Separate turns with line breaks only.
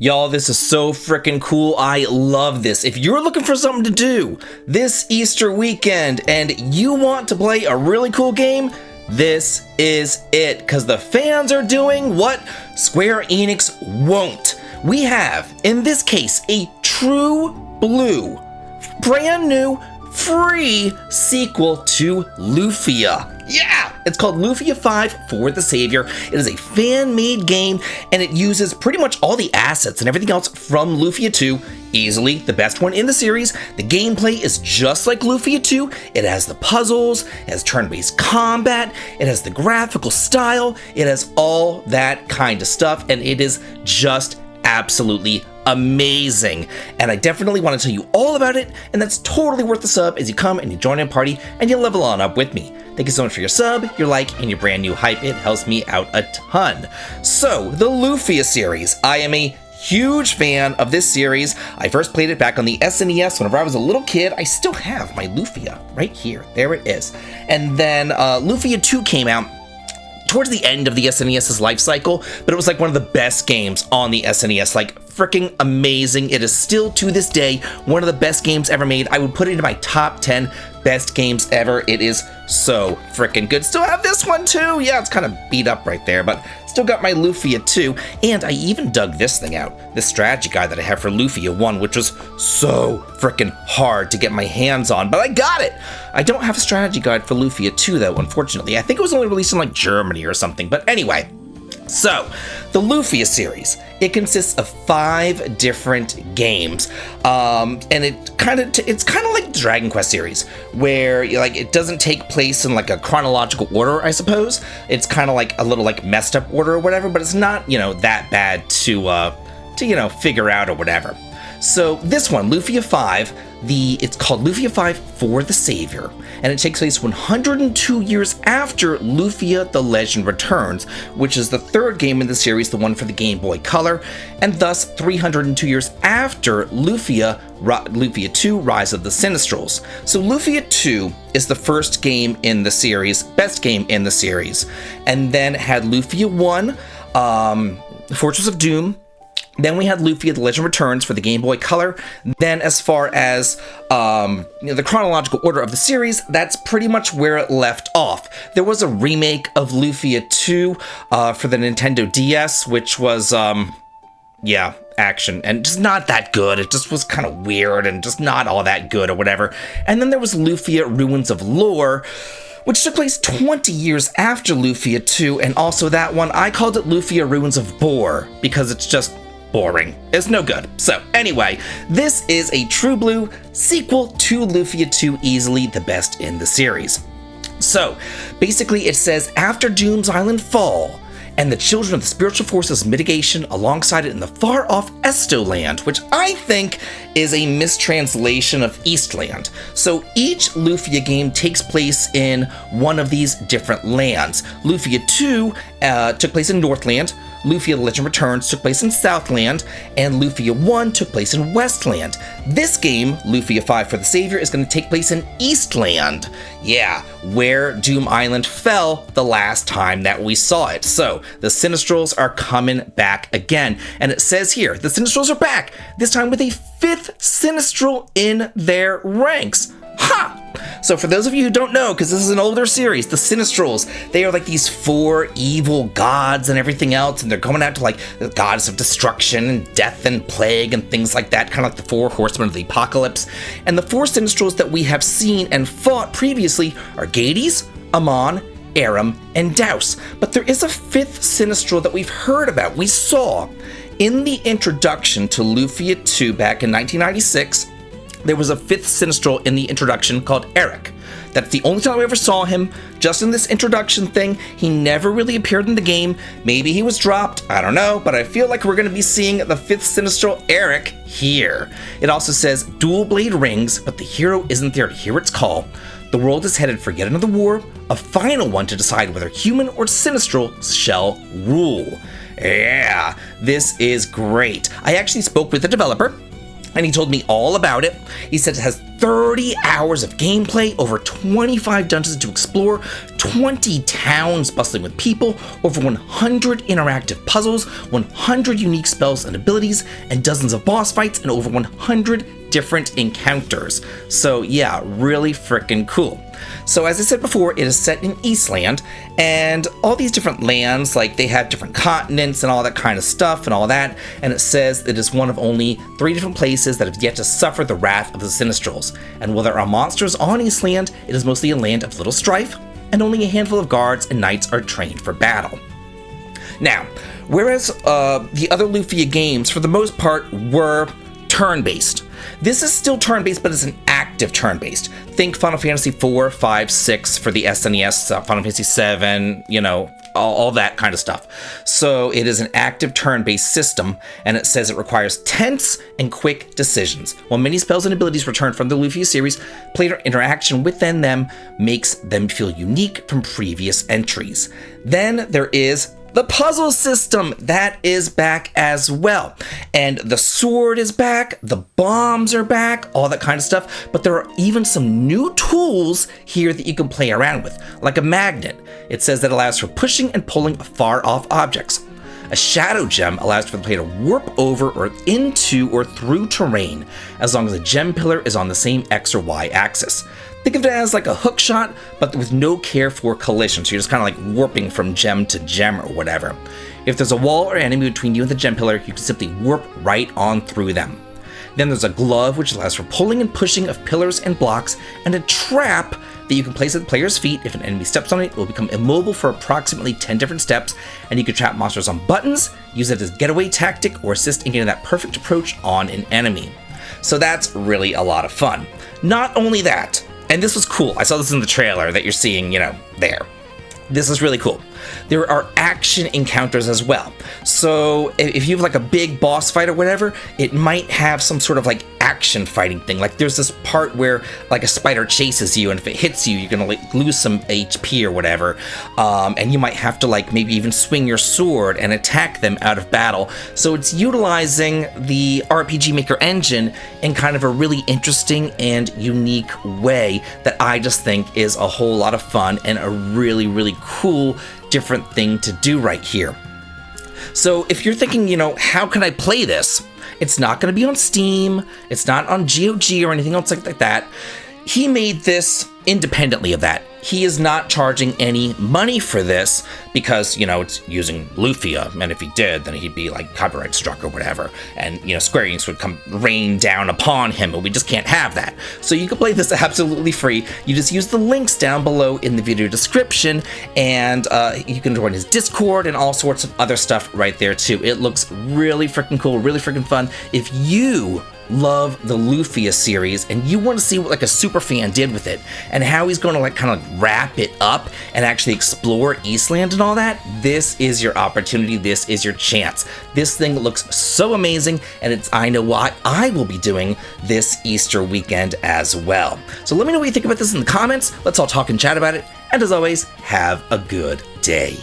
Y'all, this is so freaking cool. I love this. If you're looking for something to do this Easter weekend and you want to play a really cool game, this is it, because the fans are doing what Square Enix won't. We have, in this case, a true blue, brand new, free sequel to Lufia. Yeah! It's called Lufia 5 for the Savior. It is a fan-made game, and it uses pretty much all the assets and everything else from Lufia 2. Easily the best one in the series. The gameplay is just like Lufia 2. It has the puzzles, it has turn-based combat, it has the graphical style, it has all that kind of stuff, and it is just absolutely amazing. And I definitely want to tell you all about it, and that's totally worth the sub as you come and you join in party and you level on up with me. Thank you so much for your sub, your like, and your brand new hype. It helps me out a ton. So, the Lufia series. I am a huge fan of this series. I first played it back on the SNES whenever I was a little kid. I still have my Lufia right here. There it is. And then Lufia 2 came out towards the end of the SNES's life cycle, but it was like one of the best games on the SNES, like freaking amazing. It is still to this day one of the best games ever made. I would put it in my top 10 best games ever. It is so freaking good. Still have this one too. Yeah, it's kind of beat up right there, but still got my Lufia 2, and I even dug this thing out, this strategy guide that I have for Lufia 1, which was so freaking hard to get my hands on, but I got it. I don't have a strategy guide for Lufia 2 though, unfortunately. I think it was only released in like Germany or something, but anyway. So, the Lufia series, it consists of 5 different games, and it's kind of like the Dragon Quest series, where like it doesn't take place in like a chronological order, I suppose. It's kind of like a little like messed up order or whatever, but it's not, that bad to figure out or whatever. So this one, Lufia 5, it's called Lufia 5 for the Savior, and it takes place 102 years after Lufia the Legend Returns, which is the third game in the series, the one for the Game Boy Color, and thus 302 years after Lufia 2 Rise of the Sinistrals. So Lufia 2 is the first game in the series, best game in the series, and then had Lufia 1, Fortress of Doom. Then we had Lufia The Legend Returns for the Game Boy Color. Then as far as the chronological order of the series, that's pretty much where it left off. There was a remake of Lufia 2 for the Nintendo DS, which was, action, and just not that good. It just was kind of weird and just not all that good or whatever. And then there was Lufia Ruins of Lore, which took place 20 years after Lufia 2, and also that one, I called it Lufia Ruins of Bore, because it's just boring. It's no good. So anyway, this is a true blue sequel to Lufia 2, easily the best in the series. So basically it says, after Doom's Island fall, and the children of the spiritual forces mitigation alongside it in the far-off Estoland, which I think is a mistranslation of Eastland. So each Lufia game takes place in one of these different lands. Lufia 2 took place in Northland, Lufia The Legend Returns took place in Southland, and Lufia 1 took place in Westland. This game, Lufia 5 for the Savior, is going to take place in Eastland. Yeah, where Doom Island fell the last time that we saw it. So, the Sinistrals are coming back again. And it says here, the Sinistrals are back, this time with a 5th Sinistral in their ranks. Ha! So for those of you who don't know, because this is an older series, the Sinistrals, they are like these 4 evil gods and everything else, and they're going out to like the gods of destruction and death and plague and things like that, kind of like the 4 horsemen of the apocalypse. And the 4 Sinistrals that we have seen and fought previously are Gades, Amon, Aram, and Daus. But there is a 5th Sinistral that we've heard about. We saw in the introduction to Lufia 2 back in 1996, there was a 5th Sinistral in the introduction called Eric. That's the only time we ever saw him, just in this introduction thing. He never really appeared in the game. Maybe he was dropped, I don't know, but I feel like we're going to be seeing the 5th Sinistral Eric here. It also says dual blade rings, but the hero isn't there to hear its call. The world is headed for yet another war, a final one to decide whether human or Sinistral shall rule. Yeah, this is great. I actually spoke with the developer, and he told me all about it. He said it has 30 hours of gameplay, over 25 dungeons to explore, 20 towns bustling with people, over 100 interactive puzzles, 100 unique spells and abilities, and dozens of boss fights, and over 100 different encounters. So yeah, really freaking cool. So as I said before, it is set in Eastland, and all these different lands, like they have different continents and all that kind of stuff and all that, and it says it is one of only 3 different places that have yet to suffer the wrath of the Sinistrals. And while there are monsters on Eastland, it is mostly a land of little strife, and only a handful of guards and knights are trained for battle. Now, whereas the other Lufia games, for the most part, were turn-based, this is still turn-based, but it's an active turn-based. Think Final Fantasy 4, 5, 6 for the SNES, Final Fantasy 7, you know, all that kind of stuff. So it is an active turn-based system, and it says it requires tense and quick decisions. While many spells and abilities return from the Lufia series, player interaction within them makes them feel unique from previous entries. Then there is the puzzle system, that is back as well. And the sword is back, the bombs are back, all that kind of stuff. But there are even some new tools here that you can play around with, like a magnet. It says that allows for pushing and pulling far off objects. A shadow gem allows for the player to warp over or into or through terrain, as long as a gem pillar is on the same X or Y axis. Think of it as like a hook shot, but with no care for collision, so you're just kind of like warping from gem to gem or whatever. If there's a wall or enemy between you and the gem pillar, you can simply warp right on through them. Then there's a glove, which allows for pulling and pushing of pillars and blocks, and a trap that you can place at the player's feet. If an enemy steps on it, it will become immobile for approximately 10 different steps, and you can trap monsters on buttons, use it as a getaway tactic, or assist in getting that perfect approach on an enemy. So that's really a lot of fun. Not only that, and this was cool, I saw this in the trailer that you're seeing, you know, there. This is really cool. There are action encounters as well. So if you have like a big boss fight or whatever, it might have some sort of like action fighting thing. Like there's this part where like a spider chases you, and if it hits you, you're gonna like lose some HP or whatever. And you might have to like maybe even swing your sword and attack them out of battle. So it's utilizing the RPG Maker engine in kind of a really interesting and unique way that I just think is a whole lot of fun and a really, really cool different thing to do right here. So if you're thinking, you know, how can I play this? It's not going to be on Steam. It's not on GOG or anything else like that. He made this independently of that. He is not charging any money for this because, you know, it's using Lufia, and if he did, then he'd be like copyright struck or whatever, and, you know, Square Enix would come rain down upon him, and we just can't have that. So you can play this absolutely free. You just use the links down below in the video description, and you can join his Discord and all sorts of other stuff right there too. It looks really freaking cool, really freaking fun. If you love the Lufia series and you want to see what like a super fan did with it and how he's going to like kind of like wrap it up and actually explore Eastland and all that, this is your opportunity. This is your chance. This thing looks so amazing, and I know what I will be doing this Easter weekend as well. So let me know what you think about this in the comments. Let's all talk and chat about it, and as always, have a good day.